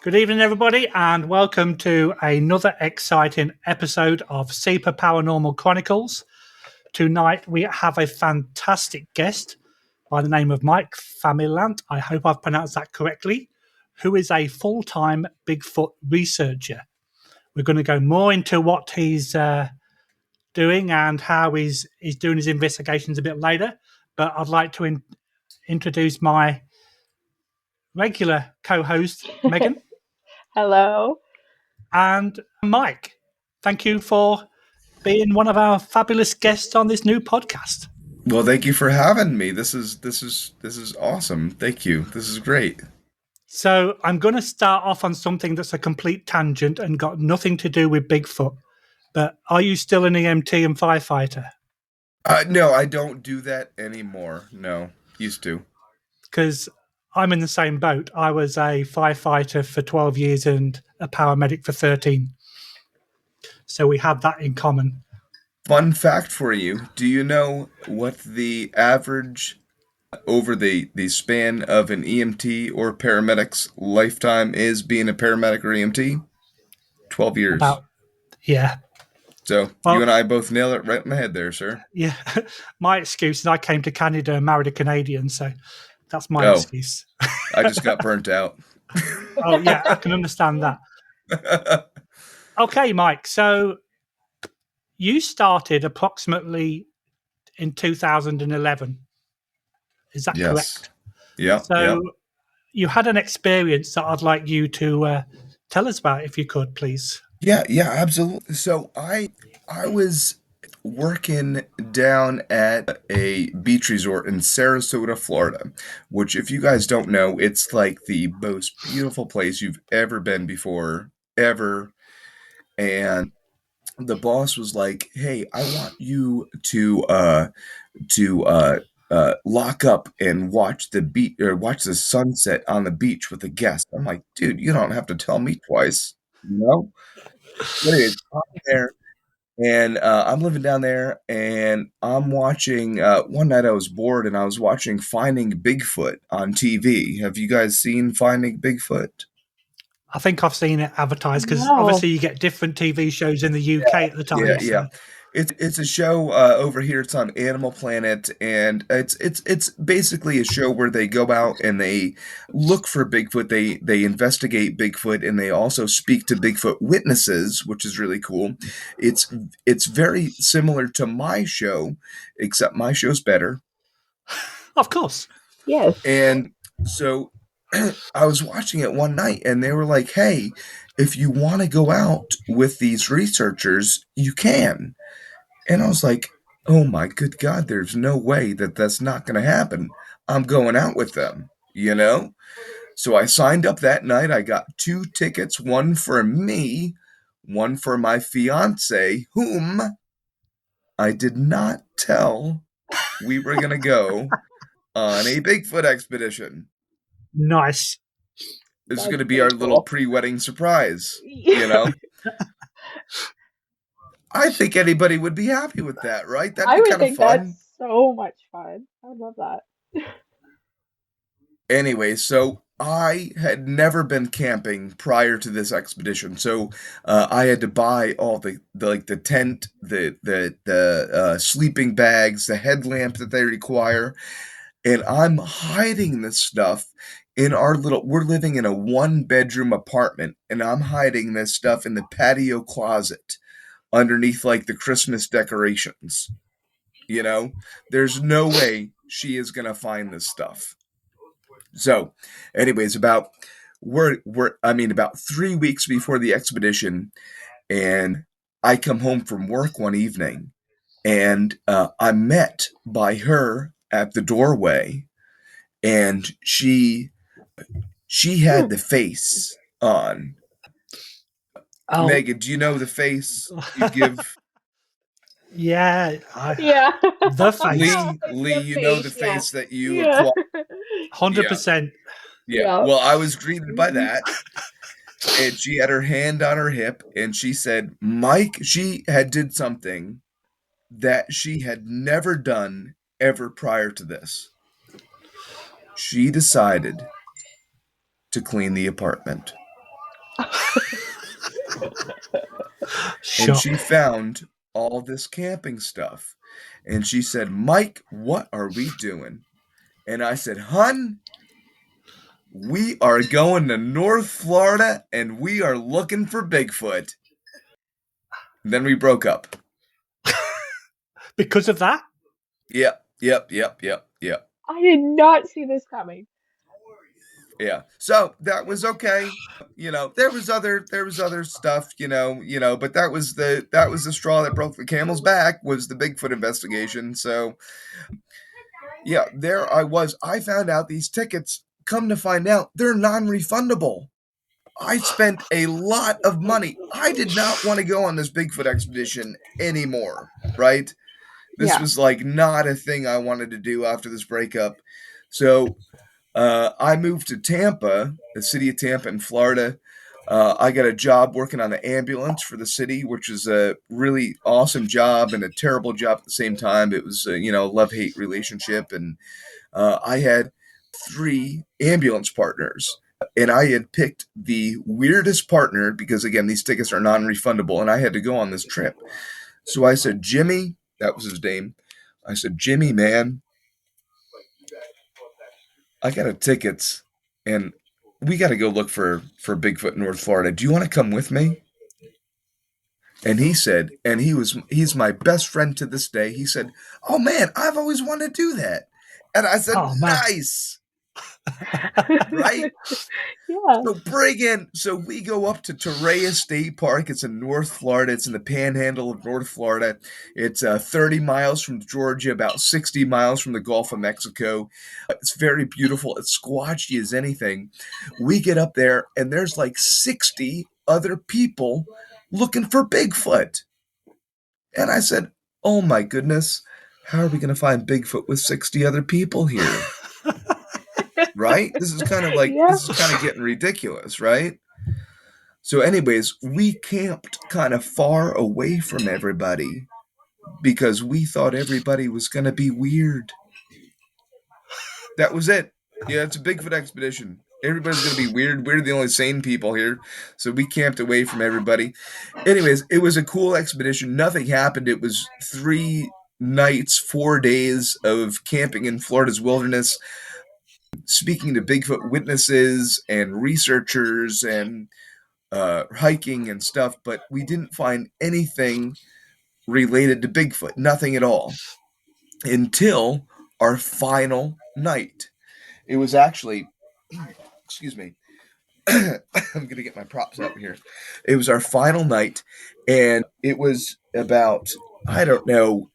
Good evening, everybody, and welcome to another exciting episode of Super Paranormal Chronicles. Tonight, we have a fantastic guest by the name of Mike Familant. I hope I've pronounced that correctly, who is a full-time Bigfoot researcher. We're going to go more into what he's doing and how he's doing his investigations a bit later, but I'd like to introduce my regular co-host, Megan. Hello. And Mike, thank you for being one of our fabulous guests on this new podcast. Well, thank you for having me. This is awesome. Thank you. This is great. So I'm going to start off on something that's a complete tangent and got nothing to do with Bigfoot. But are you still an EMT and firefighter? No, I don't do that anymore. No, used to. Because I'm in the same boat. I was a firefighter for 12 years and a paramedic for 13. So we have that in common. Fun fact for you. Do you know what the average over the span of an EMT or paramedic's lifetime is being a paramedic or EMT? 12 years. Yeah. So you and I both nail it right in the head there, sir. Yeah. My excuse is I came to Canada and married a Canadian, so that's my excuse. I just got burnt out. Oh, yeah, I can understand that. Okay, Mike, so you started approximately in 2011. Is that correct? Yeah. So you had an experience that I'd like you to tell us about, if you could, please. Yeah, absolutely. So I was working down at a beach resort in Sarasota, Florida, which, if you guys don't know, it's like the most beautiful place you've ever been before, ever. And the boss was like, "Hey, I want you to lock up and watch the beach or watch the sunset on the beach with a guest." I'm like, "Dude, you don't have to tell me twice, you know?" Anyways, I'm there, and I'm living down there, and I'm watching. One night I was bored, and I was watching Finding Bigfoot on TV. Have you guys seen Finding Bigfoot? I think I've seen it advertised because obviously you get different TV shows in the UK at the time. Yeah. It's a show over here. It's on Animal Planet, and it's basically a show where they go out and they look for Bigfoot. They investigate Bigfoot, and they also speak to Bigfoot witnesses, which is really cool. It's very similar to my show, except my show's better. Of course. Yes. And so I was watching it one night, and they were like, "Hey, if you want to go out with these researchers, you can." And I was like, "Oh my good God, there's no way that's not going to happen. I'm going out with them, you know?" So I signed up that night. I got 2 tickets, one for me, one for my fiance, whom I did not tell we were going to go on a Bigfoot expedition. Nice. This is going to be our little pre-wedding surprise, you know? I think anybody would be happy with that, right? That'd be kind of fun. That's so much fun. I would love that. Anyway, so I had never been camping prior to this expedition, so I had to buy all the tent, the sleeping bags, the headlamp that they require, and I'm hiding this stuff in we're living in a 1-bedroom apartment, and I'm hiding this stuff in the patio closet underneath like the Christmas decorations. You know, there's no way she is gonna find this stuff. So, anyways, about 3 weeks before the expedition, and I come home from work one evening, and I'm met by her at the doorway, and she had the face on. Oh. Megan, do you know the face you give? Yeah. The face. Lee, you know the face that you 100%. Yeah. Well, I was greeted by that. And she had her hand on her hip, and she said, "Mike," she had did something that she had never done ever prior to this. She decided to clean the apartment. And Shock. she found all this camping stuff. And she said, Mike, what are we doing? And I said, Hun, we are going to North Florida and we are looking for Bigfoot. And then we broke up. Because of that? Yep. I did not see this coming. Yeah. So that was okay. There was other stuff, but that was the straw that broke the camel's back, was the Bigfoot investigation. So yeah, there I was. I found out these tickets, come to find out, they're non-refundable. I spent a lot of money. I did not want to go on this Bigfoot expedition anymore, right? This Yeah. was like not a thing I wanted to do after this breakup. So I moved to Tampa, the city of Tampa in Florida. I got a job working on the ambulance for the city, which is a really awesome job and a terrible job at the same time. It was a love-hate relationship, and I had 3 ambulance partners. And I had picked the weirdest partner because, again, these tickets are non-refundable, and I had to go on this trip. So I said, Jimmy, that was his name. I said, Jimmy, man, I got a tickets, and we got to go look for Bigfoot in North Florida. Do you want to come with me? And he said, and he's my best friend to this day. He said, "Oh man, I've always wanted to do that." And I said, Oh, man. "Nice." Right? Yeah. So we go up to Torreya State Park. It's in North Florida. It's in the panhandle of North Florida. It's 30 miles from Georgia, about 60 miles from the Gulf of Mexico. It's very beautiful. It's squatchy as anything. We get up there, and there's like 60 other people looking for Bigfoot. And I said, "Oh my goodness, how are we going to find Bigfoot with 60 other people here?" Right? This is kind Yeah. of getting ridiculous, right? So anyways, we camped kind of far away from everybody because we thought everybody was going to be weird. That was it. Yeah, it's a Bigfoot expedition. Everybody's going to be weird. We're the only sane people here. So we camped away from everybody. Anyways, it was a cool expedition. Nothing happened. It was 3 nights, 4 days of camping in Florida's wilderness, speaking to Bigfoot witnesses and researchers and hiking and stuff, but we didn't find anything related to Bigfoot. Nothing at all. Until our final night. It was actually, excuse me, I'm going to get my props up here. It was our final night, and it was about, I don't know,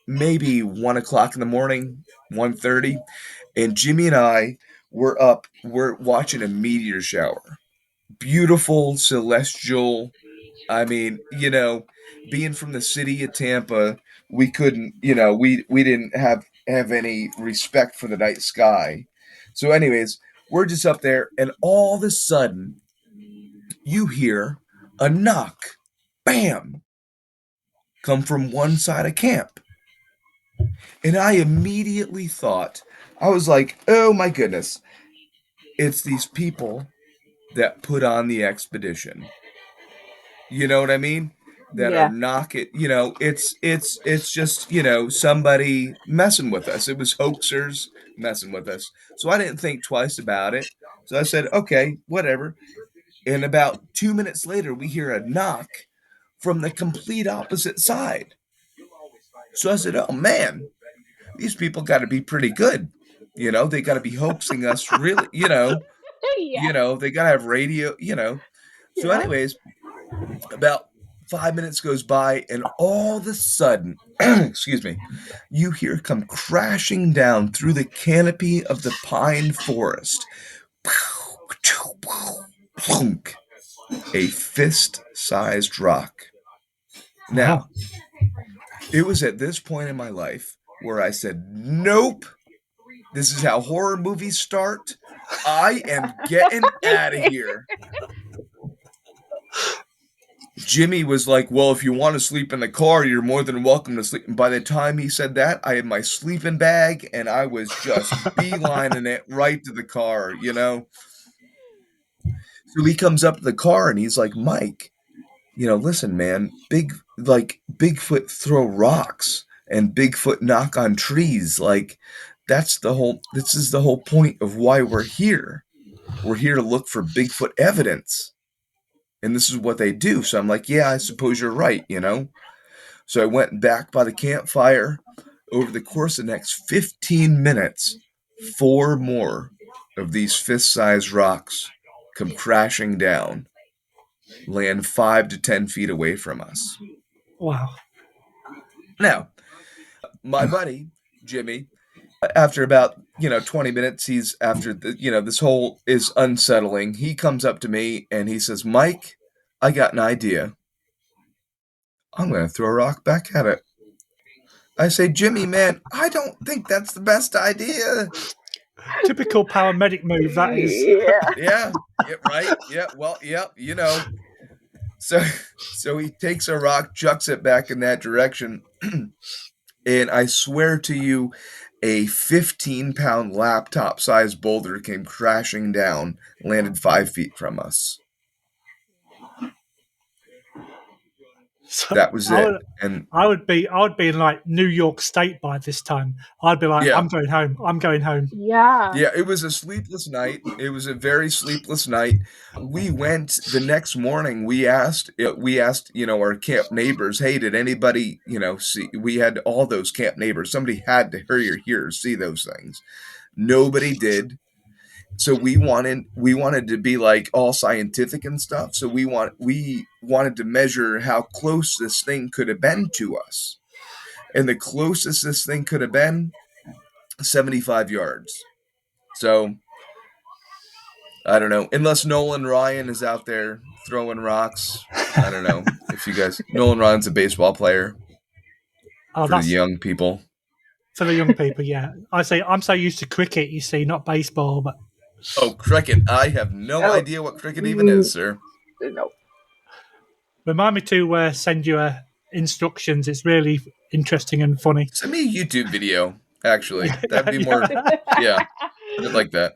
maybe 1 o'clock in the morning, 1:30, and Jimmy and I we're watching a meteor shower. Beautiful, celestial. I mean, being from the city of Tampa, we couldn't, we didn't have any respect for the night sky. So, anyways, we're just up there, and all of a sudden, you hear a knock, bam, come from one side of camp. And I immediately thought, I was like, oh my goodness, it's these people that put on the expedition. You know what I mean? That are Yeah. knocking, it's just, somebody messing with us. It was hoaxers messing with us. So I didn't think twice about it. So I said, okay, whatever. And about 2 minutes later, we hear a knock from the complete opposite side. So I said, oh man, these people got to be pretty good. They got to be hoaxing us really, Yeah. they got to have radio. So Yeah. anyways, about 5 minutes goes by, and all of a sudden, excuse me, you hear come crashing down through the canopy of the pine forest. Plunk, a fist-sized rock. Wow. Now, it was at this point in my life where I said, nope, this is how horror movies start. I am getting out of here. Jimmy was like, well, if you want to sleep in the car, you're more than welcome to sleep. And by the time he said that, I had my sleeping bag and I was just beelining it right to the car. So he comes up to the car and he's like, Mike, listen, man, Bigfoot throw rocks and Bigfoot knock on trees. Like, this is the whole point of why we're here. We're here to look for Bigfoot evidence. And this is what they do. So I'm like, yeah, I suppose you're right, So I went back by the campfire. Over the course of the next 15 minutes, 4 more of these fist-sized rocks come crashing down, land 5 to 10 feet away from us. Wow. Now, my buddy, Jimmy, after about, 20 minutes, he's after this whole is unsettling. He comes up to me and he says, Mike, I got an idea. I'm going to throw a rock back at it. I say, Jimmy, man, I don't think that's the best idea. Typical paramedic move, that is. Yeah, right. Yeah, well, yeah, So he takes a rock, chucks it back in that direction, and I swear to you, a 15-pound laptop-sized boulder came crashing down, landed 5 feet from us. So that was it. And I would be in like New York State by this time. I'd be like, yeah. I'm going home. Yeah, it was a sleepless night. It was a very sleepless night. We went the next morning. We asked our camp neighbors, hey, did anybody see? We had all those camp neighbors. Somebody had to hurry here to see those things. Nobody did. So we wanted to be like all scientific and stuff. So we wanted to measure how close this thing could have been to us. And the closest this thing could have been, 75 yards. So I don't know. Unless Nolan Ryan is out there throwing rocks. I don't know if you guys. Nolan Ryan's a baseball player. For the young people. For the young people, yeah. I'm so used to cricket, you see, not baseball, but. Oh, cricket. I have no idea what cricket even is, sir. No. Remind me to send you instructions. It's really interesting and funny. Send me a YouTube video, actually. That'd be more... Yeah, I'd like that.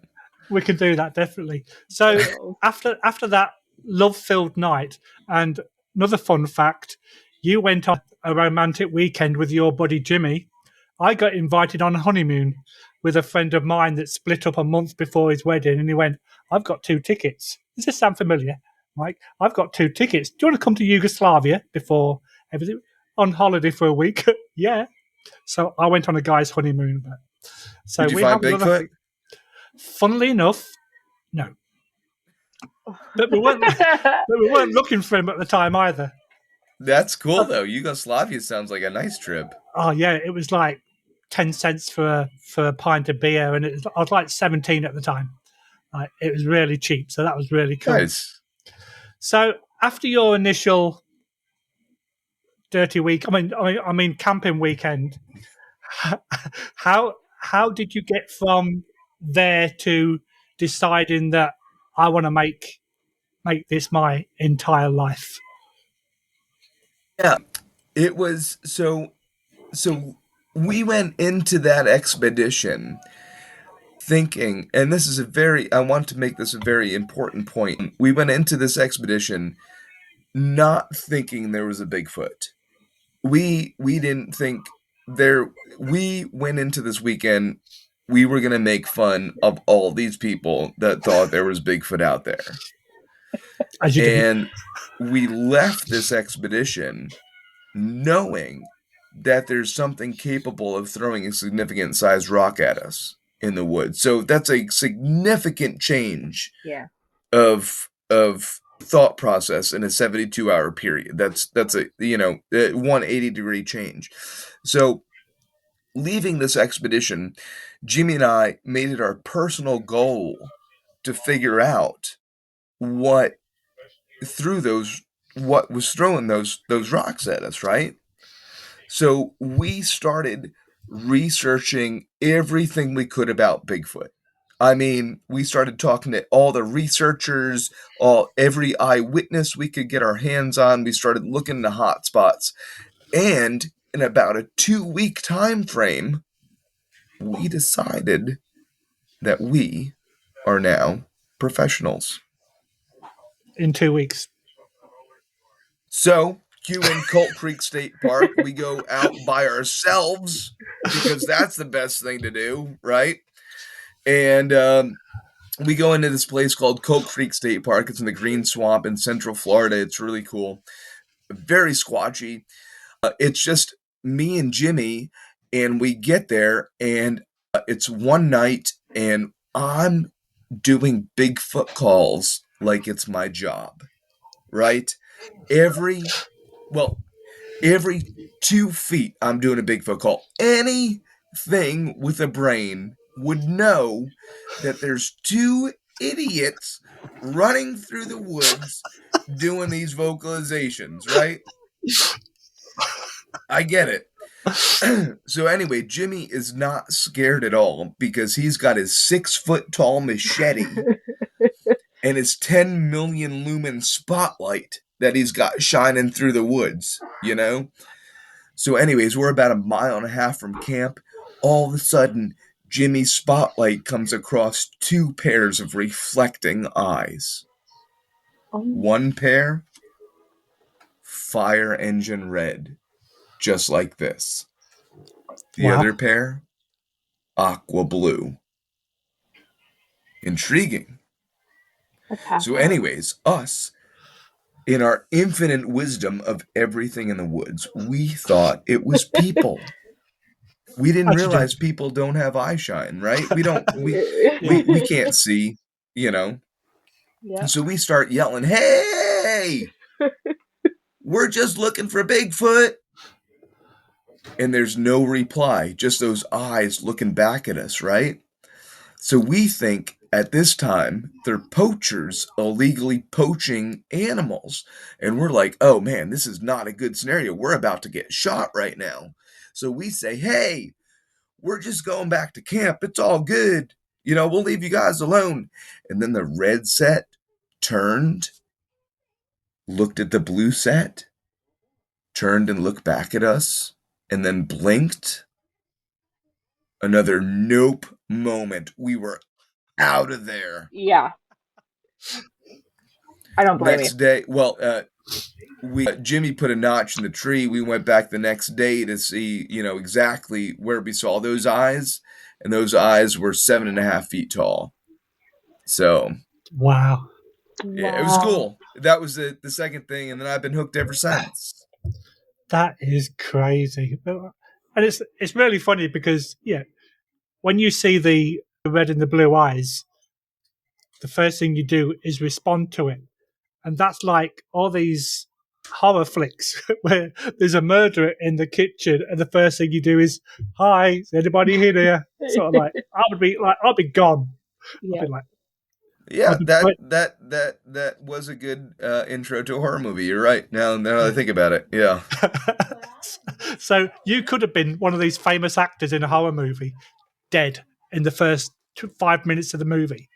We can do that, definitely. So after that love-filled night, and another fun fact, you went on a romantic weekend with your buddy Jimmy. I got invited on a honeymoon with a friend of mine that split up a month before his wedding, and he went, I've got 2 tickets. Does this sound familiar? Mike, I've got 2 tickets. Do you want to come to Yugoslavia before everything? On holiday for a week? Yeah. So I went on a guy's honeymoon. So did you find Bigfoot? Funnily enough, no. But we weren't looking for him at the time either. That's cool, though. Yugoslavia sounds like a nice trip. Oh, yeah. It was like 10 cents for a pint of beer, and I was like 17 at the time. It was really cheap, so that was really cool. Nice. So after your initial dirty week, I mean camping weekend, how did you get from there to deciding that I want to make this my entire life? Yeah, it was so we went into that expedition thinking, and this is I want to make this a very important point. We went into this expedition not thinking there was a Bigfoot. We didn't think there. We went into this weekend, we were going to make fun of all these people that thought there was Bigfoot out there. And we left this expedition knowing that there's something capable of throwing a significant sized rock at us in the woods. So that's a significant change of thought process in a 72-hour period. That's a 180-degree change. So leaving this expedition, Jimmy and I made it our personal goal to figure out what was throwing those rocks at us, right? So we started researching everything we could about Bigfoot. I mean, we started talking to all the researchers, every eyewitness we could get our hands on. We started looking into hotspots. And in about a 2-week time frame, we decided that we are now professionals. in 2 weeks. So, cue in Colt Creek State Park. We go out by ourselves because that's the best thing to do, right? And we go into this place called Colt Creek State Park. It's in the Green Swamp in Central Florida. It's really cool. Very squatchy. It's just me and Jimmy, and we get there, and it's one night, and I'm doing Bigfoot calls like it's my job, right? Every 2 feet, I'm doing a Bigfoot call. Anything with a brain would know that there's two idiots running through the woods doing these vocalizations, right? I get it. So anyway, Jimmy is not scared at all because he's got his 6-foot tall machete and his 10 million lumen spotlight that he's got shining through the woods, you know? So anyways, we're about 1.5 miles from camp. All of a sudden, Jimmy's spotlight comes across 2 pairs of reflecting eyes. One pair, fire engine red, just like this. The other pair, aqua blue. Intriguing. So anyways, us, in our infinite wisdom of everything in the woods, we thought it was people. We didn't realize people don't have eye shine, right? We can't see, you know. Yeah. So we start yelling, "Hey! We're just looking for Bigfoot." And there's no reply, just those eyes looking back at us, right? So we think at this time they're poachers illegally poaching animals. And we're like, "Oh man, this is not a good scenario. We're about to get shot right now." So we say, "Hey, we're just going back to camp. It's all good. We'll leave you guys alone." And then the red set turned, looked at the blue set, turned and looked back at us, and then blinked. Another nope moment. We were out of there. Yeah. I don't blame Next day, Jimmy put a notch in the tree. We went back the next day to see, exactly where we saw those eyes, and those eyes were 7.5 feet tall. So, wow, yeah, it was cool. That was the second thing, and then I've been hooked ever since. That is crazy, and it's really funny because when you see the red and the blue eyes, the first thing you do is respond to it, and that's like all these horror flicks where there's a murderer in the kitchen, and the first thing you do is, "Hi, is anybody here?" Sort of like I'll be gone. Yeah. I'll be like, yeah, that was a good intro to a horror movie. You're right. Now that I think about it, yeah. So you could have been one of these famous actors in a horror movie, dead in the first 5 minutes of the movie.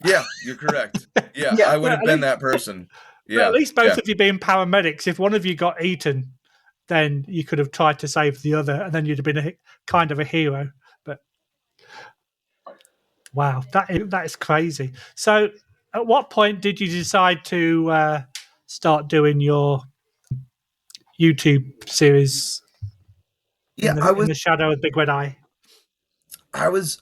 Yeah, you're correct. Yeah, I would have been that person. Yeah, at least both of you being paramedics. If one of you got eaten, then you could have tried to save the other, and then you'd have been kind of a hero. But wow, that is crazy. So, at what point did you decide to start doing your YouTube series? Yeah, in the shadow of Big Red Eye. I was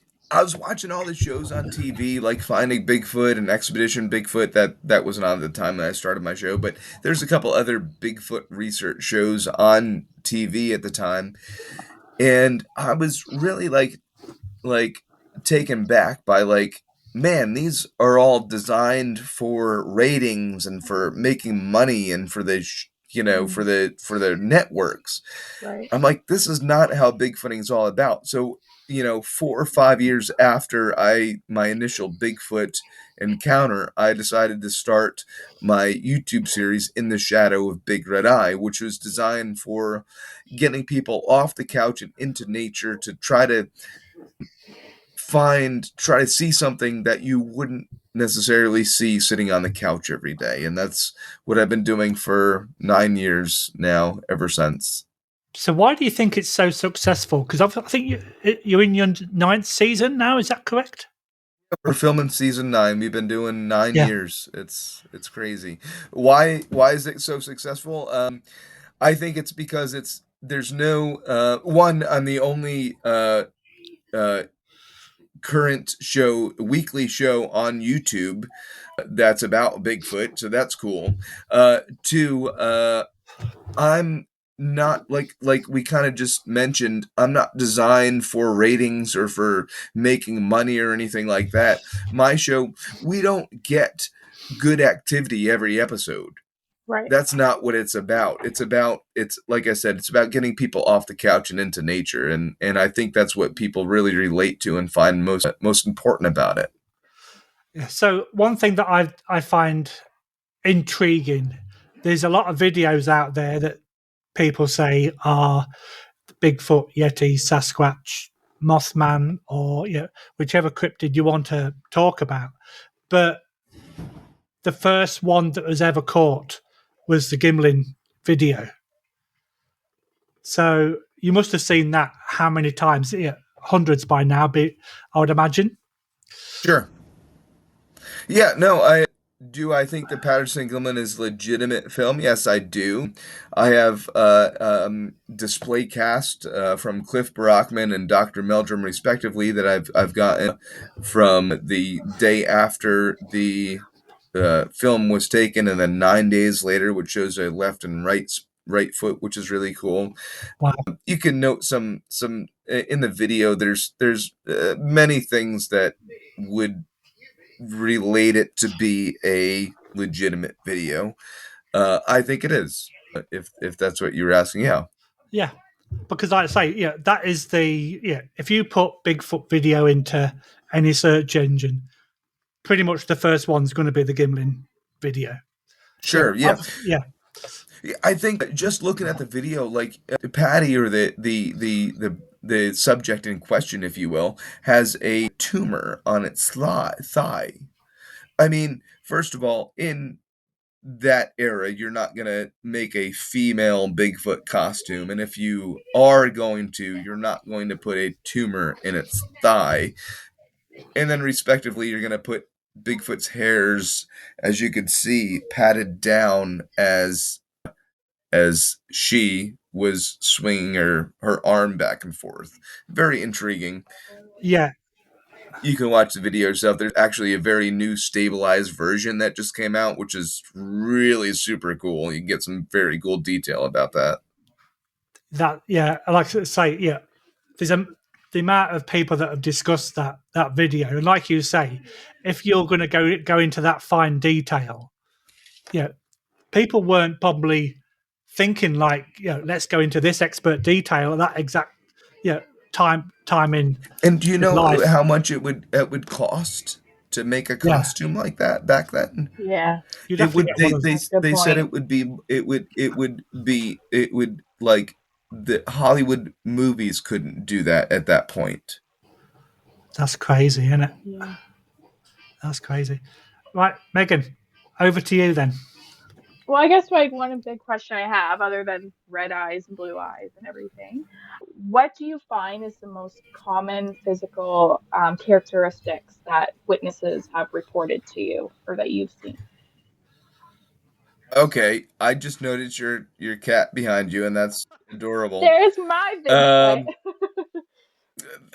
watching all the shows on TV, like Finding Bigfoot and Expedition Bigfoot. That wasn't on at the time that I started my show, but there's a couple other Bigfoot research shows on TV at the time, and I was really like taken back by man, these are all designed for ratings and for making money and for the for the networks. Right. I'm like, this is not how Bigfooting is all about. So 4 or 5 years after my initial Bigfoot encounter, I decided to start my YouTube series In the Shadow of Big Red Eye, which was designed for getting people off the couch and into nature to try to see something that you wouldn't necessarily see sitting on the couch every day. And that's what I've been doing for 9 years now, ever since. So why do you think it's so successful? Because I think you're in your 9th season now. Is that correct? We're filming season 9. We've been doing 9 Yeah. years. It's crazy. Why is it so successful? I think it's because there's no one. I'm the only uh current weekly show on YouTube that's about Bigfoot, so that's cool. Two, I'm not like we kind of just mentioned, I'm not designed for ratings or for making money or anything like that. My show, we don't get good activity every episode. Right. That's not what it's about. It's like I said, it's about getting people off the couch and into nature, and I think that's what people really relate to and find most important about it. Yeah. So one thing that I find intriguing, there's a lot of videos out there that people say are Bigfoot, Yeti, Sasquatch, Mothman, or whichever cryptid you want to talk about. But the first one that was ever caught was the Gimlin video. So you must have seen that how many times? Yeah, hundreds by now, I would imagine. Sure. Yeah, no, I think the Patterson Gimlin is legitimate film? Yes, I do. I have display cast from Cliff Brockman and Dr. Meldrum, respectively, that I've gotten from the day after the film was taken, and then 9 days later, which shows a left and right foot, which is really cool. Wow. You can note some in the video. There's many things that would relate it to be a legitimate video. I think it is. If that's what you were asking, yeah. Yeah, because like I say, that is if you put Bigfoot video into any search engine, pretty much the first one's going to be the Gimlin video. Sure, So yeah. yeah, I think just looking at the video, like Patty or the subject in question, if you will, has a tumor on its thigh. I mean, first of all, in that era, you're not going to make a female Bigfoot costume. And if you are going to, you're not going to put a tumor in its thigh. And then, respectively, you're going to put Bigfoot's hairs, as you could see, patted down as she was swinging her arm back and forth. Very intriguing. yeah, You can watch the video yourself. There's actually a very new stabilized version that just came out, which is really super cool. You can get some very cool detail about that. I like to say, there's the amount of people that have discussed that video, and like you say, if you're going to go into that fine detail, people weren't probably thinking like, let's go into this expert detail at that exact, time in And do you know life. how much it would cost to make a Yeah, costume like that back then? Yeah, you'd It have to would get one of that's a good they said point. it would like the Hollywood movies couldn't do that at that point. That's crazy, isn't it? Yeah. That's crazy. Right, Megan, over to you then. Well, I guess like one big question I have, other than red eyes and blue eyes and everything, what do you find is the most common physical characteristics that witnesses have reported to you or that you've seen? Okay, I just noticed your cat behind you, and that's adorable. There's my Bigfoot. Um,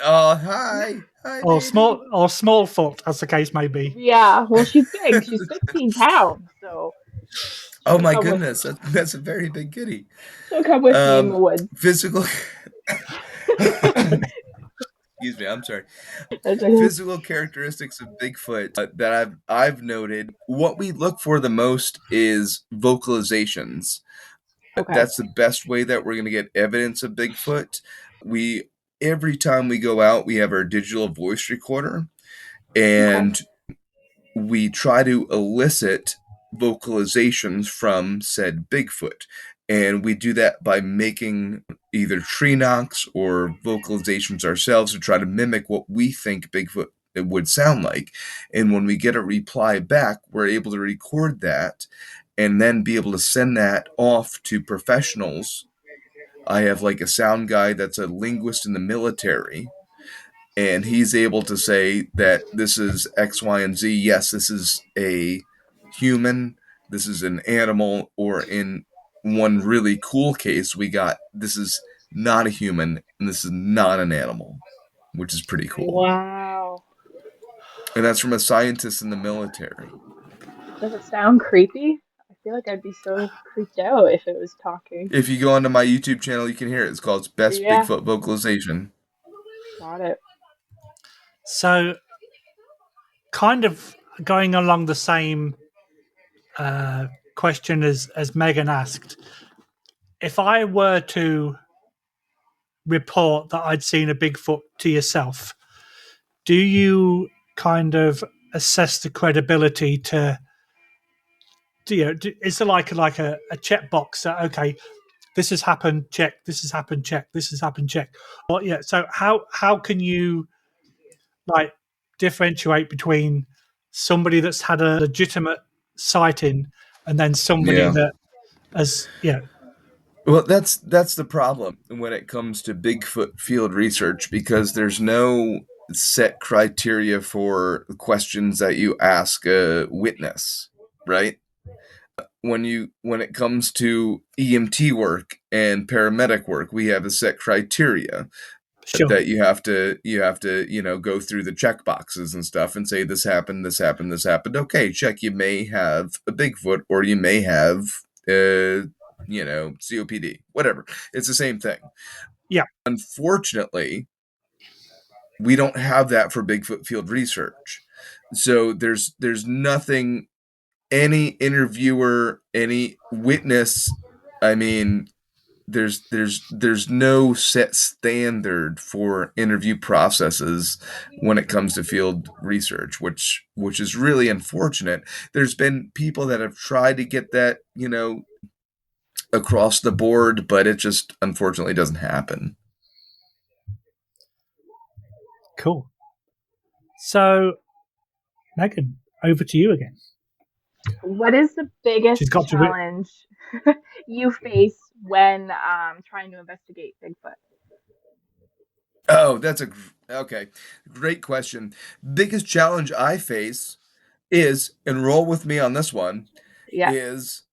oh, hi, baby. Or small foot, as the case may be. Yeah, well, she's big. She's 15 pounds, so Oh she'll my come with goodness, that's a very big kitty. she'll come with me in the woods. Physical. Excuse me, I'm sorry. That's okay. Physical characteristics of Bigfoot that I've noted. What we look for the most is vocalizations. Okay. That's the best way that we're going to get evidence of Bigfoot. We Every time we go out, we have our digital voice recorder, Okay. and we try to elicit vocalizations from said Bigfoot. And we do that by making either tree knocks or vocalizations ourselves to try to mimic what we think Bigfoot it would sound like. And when we get a reply back, we're able to record that and then be able to send that off to professionals. I have like a sound guy that's a linguist in the military and he's able to say that this is X, Y, and Z. Yes, this is a human, this is an animal, or in one really cool case, we got this is not a human and this is not an animal, which is pretty cool. Wow. And that's from a scientist in the military. Does it sound creepy? I feel like I'd be so creeped out if it was talking. If you go onto my YouTube channel, you can hear it. It's called Best Yeah, Bigfoot Vocalization. got it. So, kind of going along the same question as Megan asked, if I were to report that I'd seen a Bigfoot to yourself, do you kind of assess the credibility to? Is there like a checkbox that, okay, this has happened, check, this has happened, check, this has happened, check? Or yeah, so how can you like differentiate between somebody that's had a legitimate sighting and then somebody Yeah. that has Well, that's the problem when it comes to Bigfoot field research, because there's no set criteria for the questions that you ask a witness, right? When it comes to EMT work and paramedic work, we have a set criteria sure, that you have to go through the check boxes and stuff and say this happened, this happened, this happened. Okay, check. You may have a Bigfoot, or you may have COPD, whatever. It's the same thing. yeah, Unfortunately, we don't have that for Bigfoot field research. So there's nothing, any interviewer, any witness, I mean, there's no set standard for interview processes when it comes to field research, which is really unfortunate. There's been people that have tried to get that, across the board, but it just unfortunately doesn't happen. cool. So Megan, over to you again. What is the She's biggest got to challenge you face when trying to investigate Bigfoot? Oh, okay. Great question. Biggest challenge I face is, enroll with me on this one, Yeah. is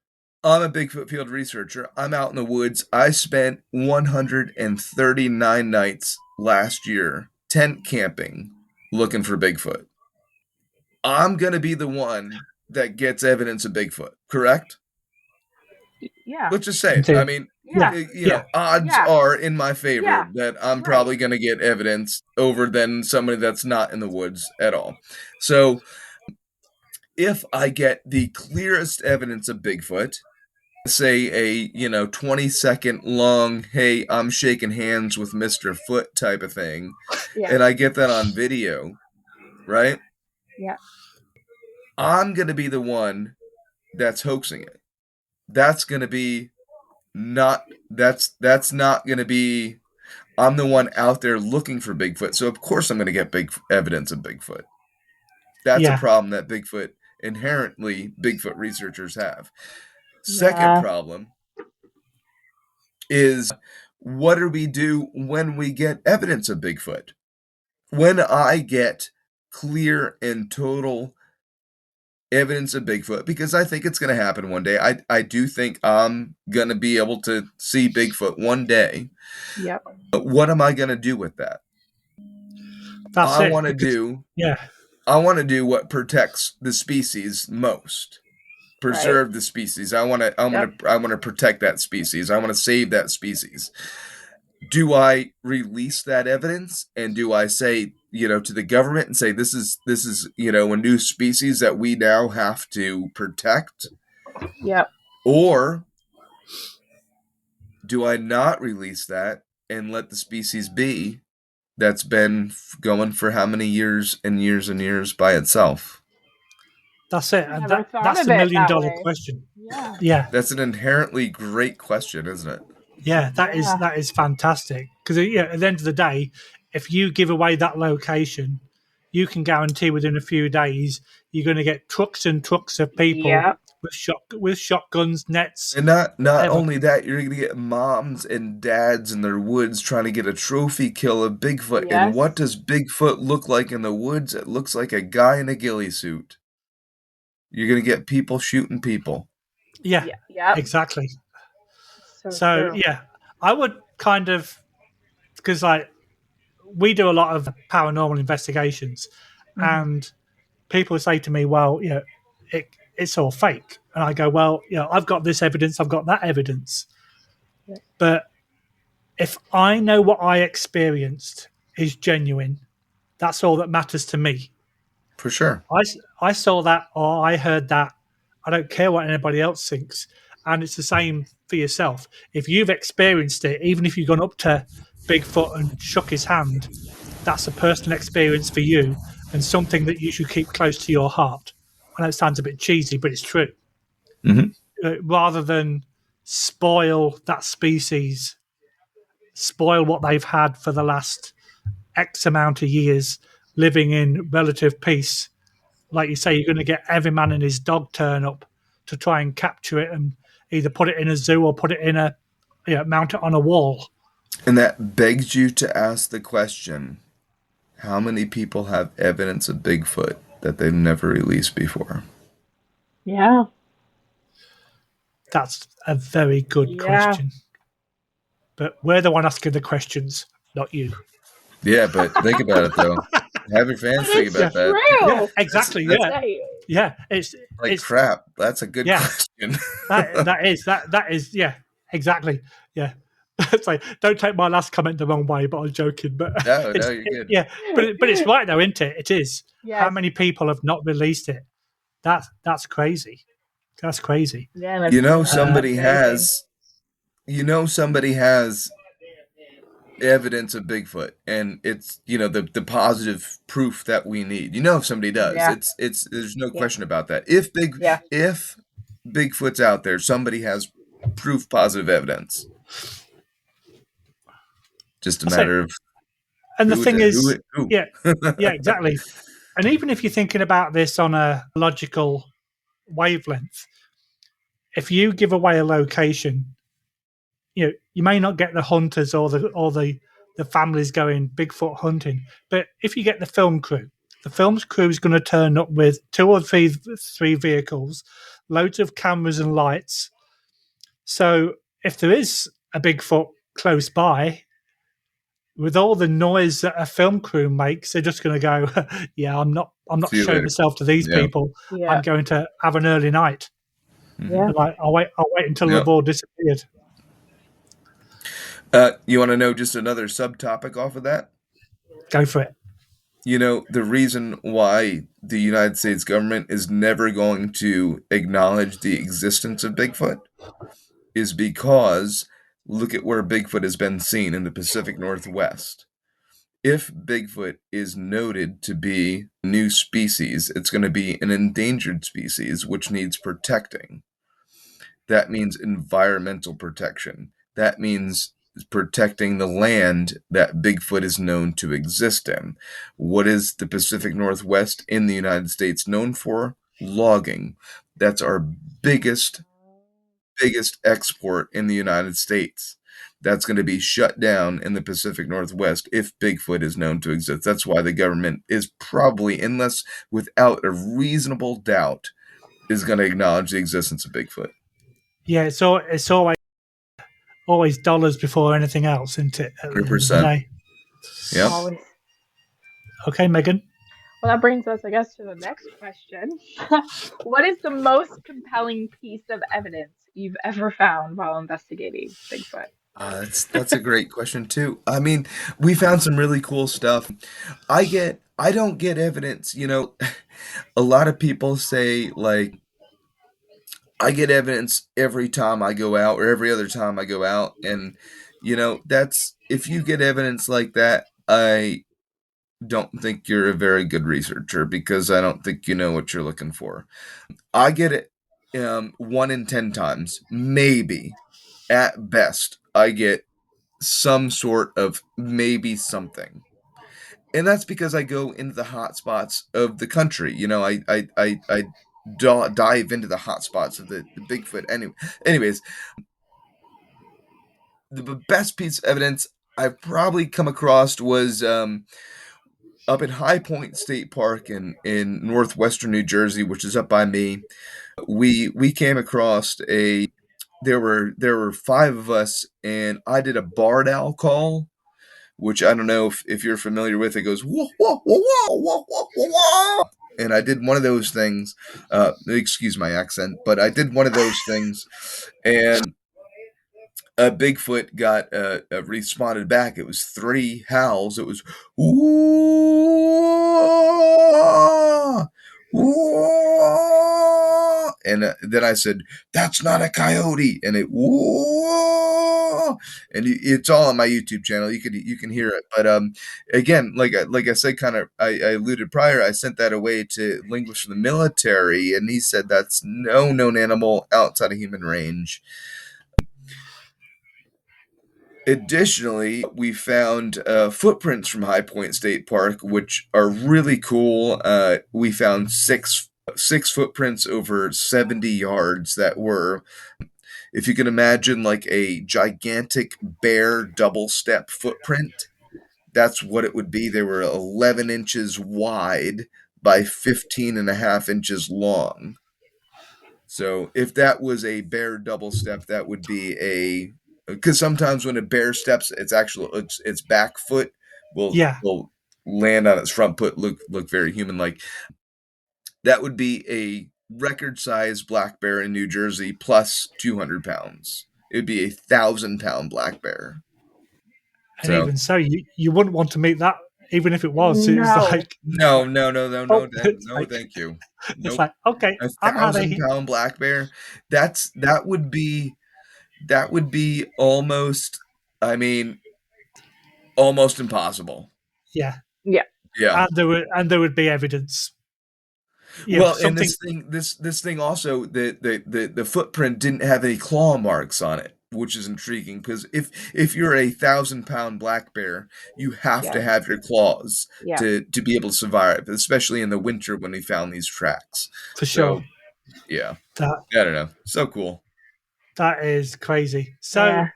I'm a Bigfoot field researcher. I'm out in the woods. I spent 139 nights last year tent camping looking for Bigfoot. I'm going to be the one that gets evidence of Bigfoot, correct? Yeah. Let's just say it. I mean, Yeah. odds Yeah. are in my favor Yeah. that I'm Right. probably going to get evidence over than somebody that's not in the woods at all. So if I get the clearest evidence of Bigfoot, say a 20-second long, hey, I'm shaking hands with Mr. Foot type of thing, Yeah. and I get that on video, right? Yeah. I'm going to be the one that's hoaxing it. That's going to be that's not going to be, I'm the one out there looking for Bigfoot. So of course I'm going to get big evidence of Bigfoot. That's a problem that inherently Bigfoot researchers have. Second problem is, what do we do when we get evidence of Bigfoot? When I get clear and total evidence of Bigfoot, because I think it's going to happen one day. I do think I'm going to be able to see Bigfoot one day. Yep. But what am I going to do with that? I want to do what protects the species most. Preserve the species. I want to protect that species. I want to save that species. Do I release that evidence, and do I say, to the government and say this is a new species that we now have to protect? Yep. Or do I not release that and let the species be that's been going for how many years and years and years by itself? That's it. And that's the $1 million question. Yeah. Yeah. That's an inherently great question, isn't it? Yeah, that is fantastic. Because at the end of the day, if you give away that location, you can guarantee within a few days you're going to get trucks and trucks of people with shotguns, nets, And not whatever. only that, you're gonna get moms and dads in their woods trying to get a trophy kill of Bigfoot. And what Yes. does Bigfoot look like in the woods? It looks like a guy in a ghillie suit. You're gonna get people shooting people. Yeah, Yeah. Yep. exactly. So So true. yeah, I would kind of, because like we do a lot of paranormal investigations, Hmm. and people say to me, "Well, it's all fake," and I go, "Well, I've got this evidence, I've got that evidence, Yeah. but if I know what I experienced is genuine, that's all that matters to me. For sure. I saw that or I heard that. I don't care what anybody else thinks." And it's the same for yourself. If you've experienced it, even if you've gone up to Bigfoot and shook his hand, that's a personal experience for you and something that you should keep close to your heart. I know it sounds a bit cheesy, but it's true. Hmm. Rather than spoil that species, spoil what they've had for the last X amount of years living in relative peace. Like you say, you're going to get every man and his dog turn up to try and capture it and either put it in a zoo or put it in a, mount it on a wall. And that begs you to ask the question, how many people have evidence of Bigfoot that they've never released before? Yeah. That's a very good Yeah. question. But we're the one asking the questions, not you. Yeah, but think about it though. Have your But fans think it's Yeah, about that. yeah, true. exactly. That's Yeah, Like, yeah. like It's crap. That's a good yeah. question. That is yeah, exactly. Yeah. It's like, don't take my last comment the wrong way, but I'm joking. But No, no, you're good. yeah, but it's right though, isn't it? It is. How yes. many people have not released it? That's crazy. That's crazy. Yeah, and You it's know somebody amazing. has somebody has evidence of Bigfoot and it's the positive proof that we need. You know if somebody does. Yeah. It's there's no Yeah. question about that. Yeah. If Bigfoot's out there, somebody has proof positive evidence. Just a I say, matter of and the who thing is, who. yeah, yeah, exactly. And even if you're thinking about this on a logical wavelength, if you give away a location, you may not get the hunters or the families going Bigfoot hunting, but if you get the film's crew is going to turn up with two or three vehicles, loads of cameras and lights. So if there is a Bigfoot close by, with all the noise that a film crew makes, they're just going to go, "Yeah, I'm not See you showing later. myself to these Yeah. people. I'm Yeah. going to have an early night." Hmm. Yeah. And like, I'll wait until Yeah. they've all disappeared. You want to know just another subtopic off of that? Go for it. The reason why the United States government is never going to acknowledge the existence of Bigfoot is because look at where Bigfoot has been seen in the Pacific Northwest. If Bigfoot is noted to be a new species, it's going to be an endangered species which needs protecting. That means environmental protection. That means protecting the land that Bigfoot is known to exist in. What is the Pacific Northwest in the United States known for? Logging. That's our biggest export in the United States. That's going to be shut down in the Pacific Northwest if Bigfoot is known to exist. That's why the government is probably, unless without a reasonable doubt, is going to acknowledge the existence of Bigfoot. Yeah, it's always dollars before anything else, isn't it? At the end of the 100%. day. Yep. Always. Okay, Megan. Well, that brings us, I guess, to the next question. What is the most compelling piece of evidence you've ever found while investigating Bigfoot? That's a great question too. I mean, we found some really cool stuff. I don't get evidence, a lot of people say like I get evidence every time I go out or every other time I go out and that's if you get evidence like that, I don't think you're a very good researcher because I don't think you know what you're looking for. I get it 1 in 10 times, maybe at best. I get some sort of maybe something. And that's because I go into the hot spots of the country. dive into the hot spots of the Bigfoot. Anyways, the best piece of evidence I've probably come across was up in High Point State Park in northwestern New Jersey, which is up by me. We came across there were 5 of us, and I did a barred owl call, which I don't know if you're familiar with. It goes whoa whoa whoa whoa whoa whoa whoa whoa, and I did one of those things. Excuse my accent, but I did one of those things, and Bigfoot got responded back. It was 3 howls. It was ooh, ooh, and then I said, "That's not a coyote," and it ooh, and it's all on my YouTube channel. You can hear it. But again, like I said, kind of I alluded prior. I sent that away to linguist from the military, and he said that's no known animal outside of human range. Additionally, we found footprints from High Point State Park, which are really cool. We found six footprints over 70 yards that were, if you can imagine, like a gigantic bear double step footprint. That's what it would be. They were 11 inches wide by 15 and a half inches long. So if that was a bear double step, that would be a, because sometimes when a bear steps, its back foot Yeah. will land on its front foot, look very human like. That would be a record size black bear in New Jersey plus 200 pounds. It would be 1,000-pound black bear. And So even so, you wouldn't want to meet that, even if it was. It was No. like, no, oh, it's no, like, thank you. it's Nope. like, okay, A I'm out of thousand here. pound black bear. That would be almost, I mean, almost impossible. Yeah. Yeah. Yeah. And there would be evidence. Yeah, Well, and something. this thing also, the footprint didn't have any claw marks on it, which is intriguing because if you're a 1,000-pound black bear, you have to Yes. have your claws Yeah. to be able to survive, especially in the winter when we found these tracks. For sure. So yeah, That I don't know, so cool. that is crazy. So, Yeah.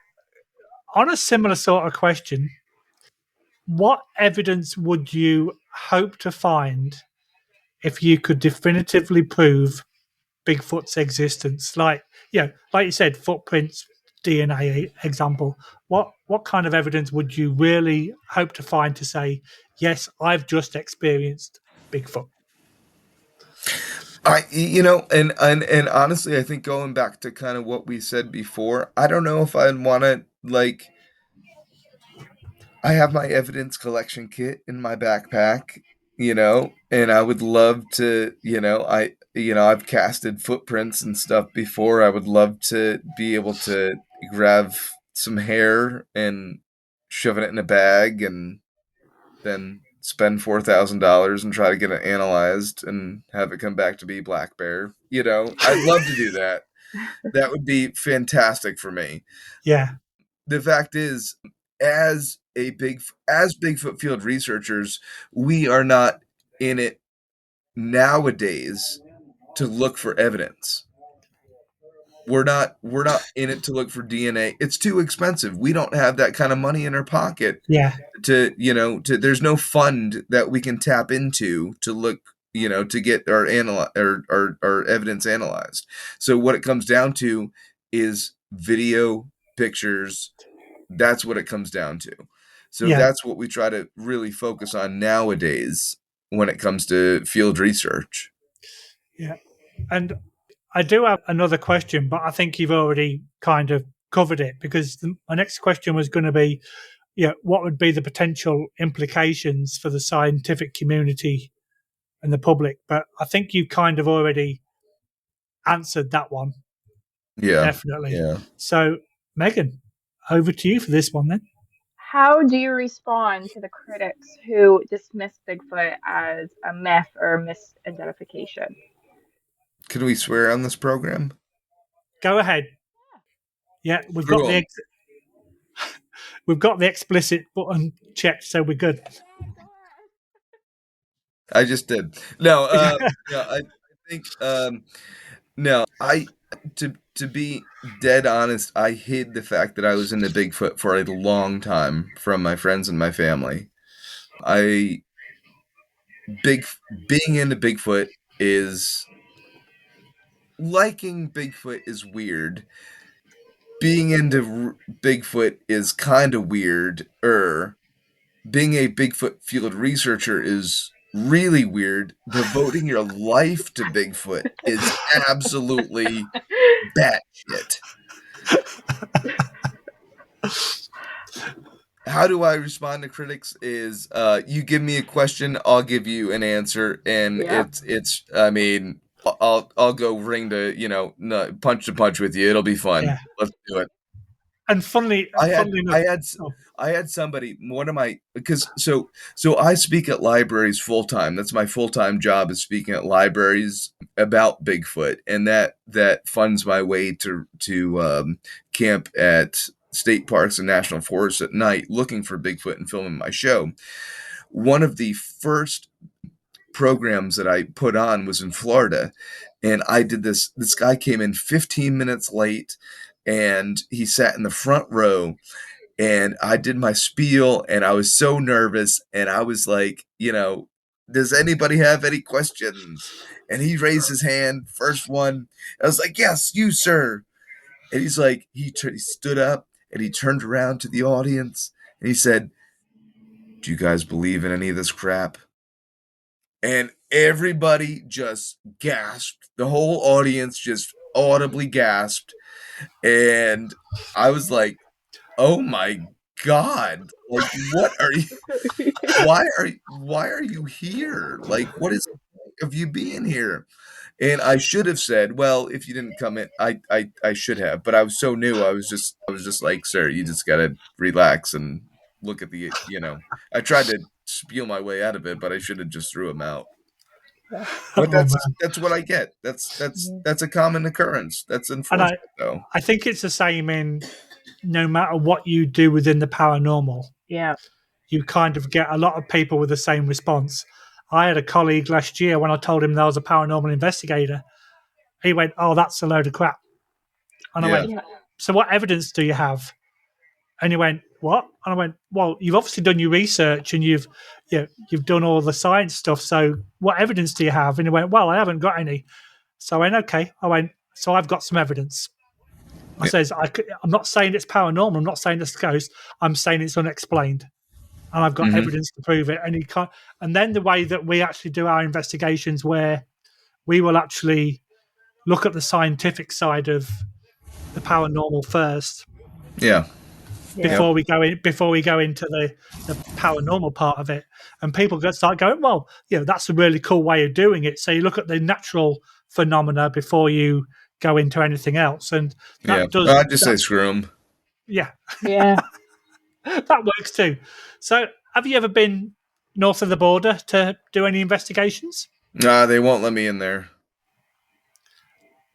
on a similar sort of question, what evidence would you hope to find if you could definitively prove Bigfoot's existence? Like, like you said, footprints, DNA example. What kind of evidence would you really hope to find to say, yes, I've just experienced Bigfoot? And honestly, I think going back to kind of what we said before, I don't know if I'd want to like. I have my evidence collection kit in my backpack, and I would love to, I've casted footprints and stuff before. I would love to be able to grab some hair and shove it in a bag and then spend $4,000 and try to get it analyzed and have it come back to be black bear. I'd love to do that. That would be fantastic for me. Yeah, The fact is, as Bigfoot field researchers, we are not in it nowadays to look for evidence. We're not in it to look for DNA. It's too expensive. We don't have that kind of money in our pocket yeah, to there's no fund that we can tap into to look, to get our evidence analyzed. So what it comes down to is video, pictures. That's what it comes down to. So yeah, that's what we try to really focus on nowadays when it comes to field research. yeah. And I do have another question, but I think you've already kind of covered it because my next question was going to be, what would be the potential implications for the scientific community and the public? But I think you kind of already answered that one, Yeah. definitely. Yeah. So, Megan, over to you for this one then. How do you respond to the critics who dismiss Bigfoot as a myth or misidentification? Can we swear on this program? Go ahead. Yeah, Screw 'em. we've got the explicit button checked, so we're good. I just did. No, think no, I to be dead honest, I hid the fact that I was into Bigfoot for a long time from my friends and my family. I big being into Bigfoot is liking Bigfoot is weird. Being into Bigfoot is kind of weird. Being a Bigfoot field researcher is really weird. Devoting your life to Bigfoot is absolutely batshit. How do I respond to critics is you give me a question, I'll give you an answer, and Yeah. it's I mean I'll go ring to no, punch to punch with you. It'll be fun. Yeah. Let's do it. And funnily, I had funnily I enough, had oh, I had somebody one of my because so I speak at libraries full time. That's my full time job is speaking at libraries about Bigfoot, and that funds my way to camp at state parks and national forests at night, looking for Bigfoot and filming my show. One of the first programs that I put on was in Florida, and I did this. This guy came in 15 minutes late, and he sat in the front row and I did my spiel and I was so nervous and I was like, does anybody have any questions? And he raised his hand, first one. I was like, yes, you, sir. And he's like, he stood up and he turned around to the audience and he said, do you guys believe in any of this crap? And everybody just gasped. The whole audience just audibly gasped. And I was like, oh my God, like, what are you? Why are you here? Like, what is the point of you being here? And I should have said, well, if you didn't come in, I should have, but I was so new. I was just like, sir, you just gotta relax and look at I tried to spiel my way out of it, but I should have just threw him out. But oh that's man. that's what I get. That's that's Mhm. that's a common occurrence. That's And unfortunate though. I think it's the same in no matter what you do within the paranormal, Yeah. you kind of get a lot of people with the same response. I had a colleague last year when I told him there was a paranormal investigator. He went, "Oh, that's a load of crap." And I Yeah. went, Yeah. "So what evidence do you have?" And he went, "What?" And I went, "Well, you've obviously done your research and you've done all the science stuff. So what evidence do you have?" And he went, "Well, I haven't got any." So I went, "Okay." I went, "So I've got some evidence." I Yeah. says, I'm not saying it's paranormal. I'm not saying it's a ghost. I'm saying it's unexplained, and I've got Hmm. evidence to prove it. And he can't. And then the way that we actually do our investigations, where we will actually look at the scientific side of the paranormal first Yeah. Yeah. Yep. before we go into the paranormal part of it. And people start going, well, that's a really cool way of doing it. So you look at the natural phenomena before you go into anything else, and Yeah. that does I'd just say that. screw him. Yeah, Yeah. that works too. So, have you ever been north of the border to do any investigations? Nah, they won't let me in there.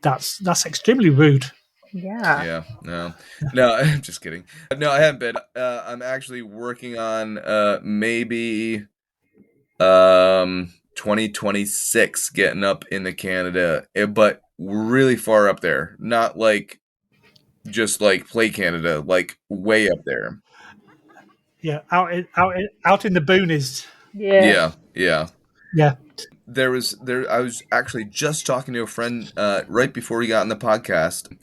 That's extremely rude. Yeah. Yeah, no, I'm just kidding. No, I haven't been. I'm actually working on maybe 2026 getting up into Canada, but really far up there. Not like just like play Canada, like way up there. Yeah, out in the boonies. Yeah. Yeah, yeah. Yeah, I was actually just talking to a friend right before we got on the podcast.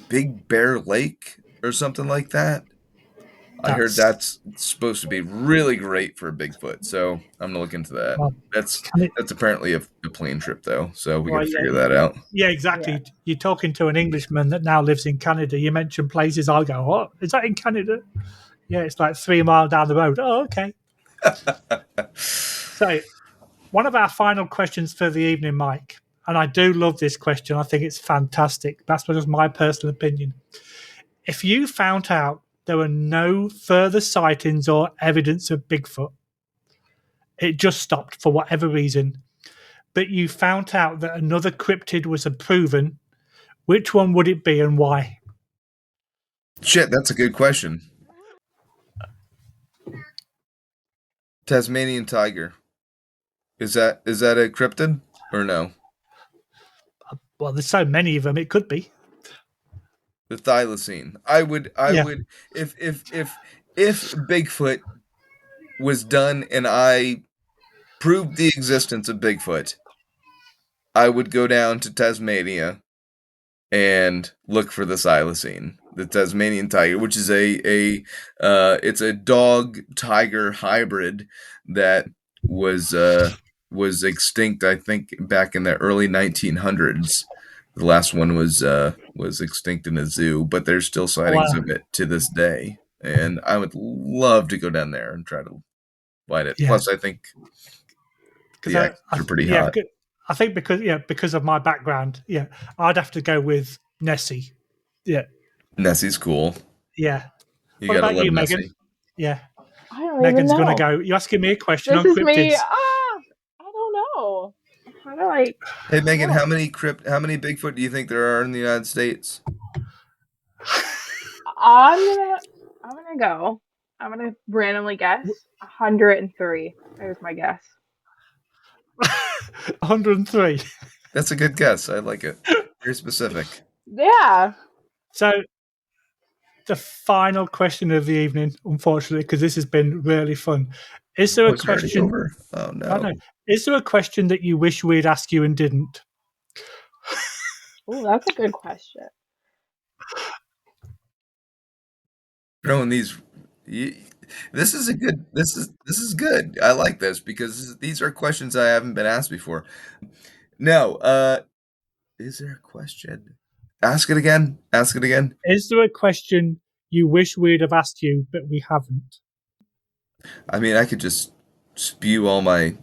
Big Bear Lake or something like that. I heard that's that's supposed to be really great for Bigfoot, so I'm gonna look into that. well, That's can it, that's apparently a plane trip though, so we got well, to yeah, figure that out. yeah, Yeah. exactly. You're talking to an Englishman that now lives in Canada. You mention places, I'll go, "What is that in Canada?" Yeah, it's like 3 mile down the road. Oh, okay. So, one of our final questions for the evening, Mike, and I do love this question. I think it's fantastic. That's just my personal opinion. If you found out there were no further sightings or evidence of Bigfoot, it just stopped for whatever reason, but you found out that another cryptid was proven, which one would it be and why? Shit, that's a good question. Tasmanian tiger. Is that a cryptid or no? Well, there's so many of them. It could be. The thylacine. I would if Bigfoot was done and I proved the existence of Bigfoot, I would go down to Tasmania and look for the thylacine, the Tasmanian tiger, which is it's a dog tiger hybrid that was extinct, I think, back in the early 1900s. The last one was extinct in a zoo, but there's still sightings Wow. of it to this day. And I would love to go down there and try to find it. Yeah. Plus, I think the actors are pretty hot. I think because of my background, I'd have to go with Nessie. Yeah. Nessie's cool. Yeah. You What gotta about love you, Nessie. Megan? Yeah. I don't Megan's even know. going to go. You're asking me a question This on is cryptids. me. I don't know. How do I? Hey Megan, how many Bigfoot do you think there are in the United States? I'm gonna go. I'm gonna randomly guess 103. There's my guess. 103. That's a good guess. I like it. Very specific. Yeah. So the final question of the evening, unfortunately, because this has been really fun. Is there a it's already question? over. Oh I no. know. Is there a question that you wish we'd ask you and didn't? Oh, that's a good question. Throwing these this is a good this is good. I like this because these are questions I haven't been asked before. No, is there a question? Ask it again. Ask it again. Is there a question you wish we'd have asked you, but we haven't? I mean, I could just spew all my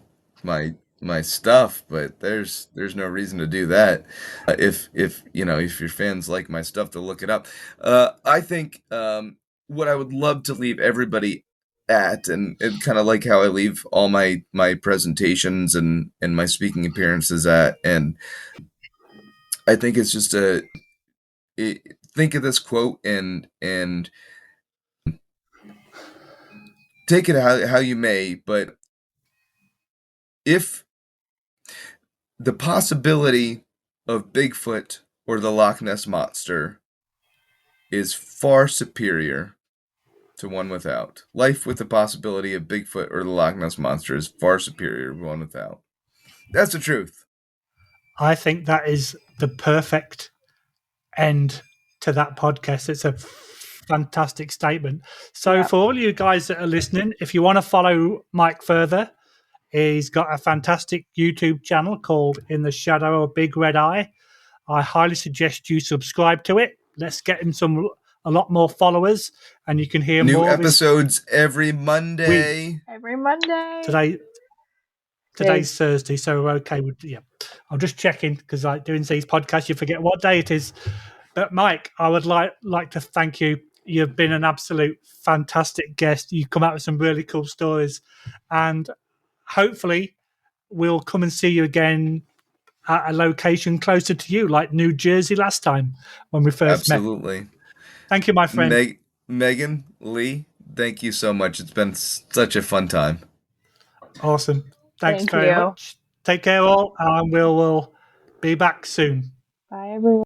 stuff, but there's no reason to do that. If you know if your fans like my stuff, to look it up. I think what I would love to leave everybody at, and kind of like how I leave all my presentations and my speaking appearances at, and I think it's just think of this quote and take it how you may, but if the possibility of Bigfoot or the Loch Ness Monster is far superior to one without. Life with the possibility of Bigfoot or the Loch Ness Monster is far superior to one without. That's the truth. I think that is the perfect end to that podcast. It's a fantastic statement. So, for all you guys that are listening, if you want to follow Mike further, he's got a fantastic YouTube channel called In the Shadow of Big Red Eye. I highly suggest you subscribe to it. Let's get him a lot more followers, and you can hear New more episodes every Monday. Every Monday. Today's Thursday, so we're okay with I'm just checking because like doing these podcasts, you forget what day it is. But Mike, I would like to thank you. You've been an absolute fantastic guest. You come out with some really cool stories, and hopefully we'll come and see you again at a location closer to you, like New Jersey last time when we first met. Absolutely. Thank you, my friend. Megan, Lee, thank you so much. It's been such a fun time. Awesome. Thanks very much. Take care all, and we'll be back soon. Bye, everyone.